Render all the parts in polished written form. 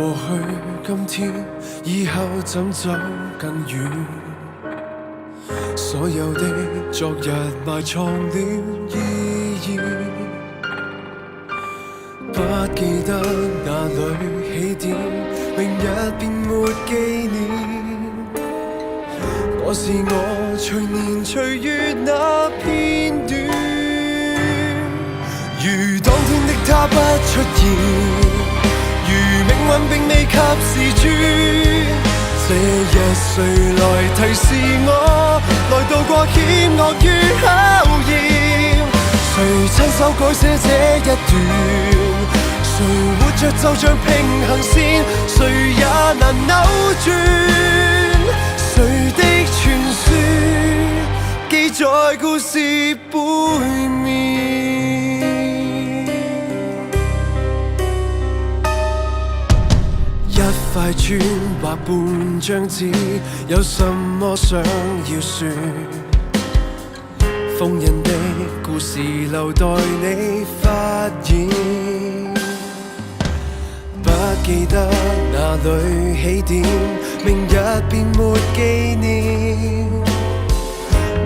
過去今天，以後怎走更遠？所有的昨日埋藏了意義，不記得哪裏起點，明日便沒紀念。我是我，隨年隨月那片段，如當天的他不出現，如命運並未及時轉。這日誰來提示我，來渡過險惡與考驗？誰親手改寫這一段？誰活着就像平行線，誰也難扭轉。誰的傳說記在故事背面？一塊磚或半張紙，有什麼想要說？封印的故事留待你發現。不記得哪裏起點，明日便沒紀念。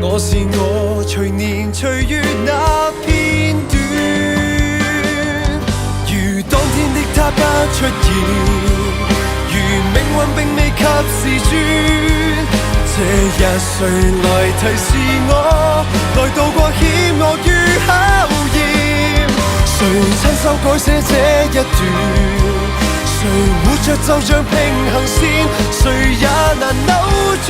我是我，隨年隨月那片段，如當天的他不出現，如命運並未及時轉。這日誰來提示我，來渡過險惡與考驗？誰親手改寫這一段？誰活着就像平行線，誰也難扭轉。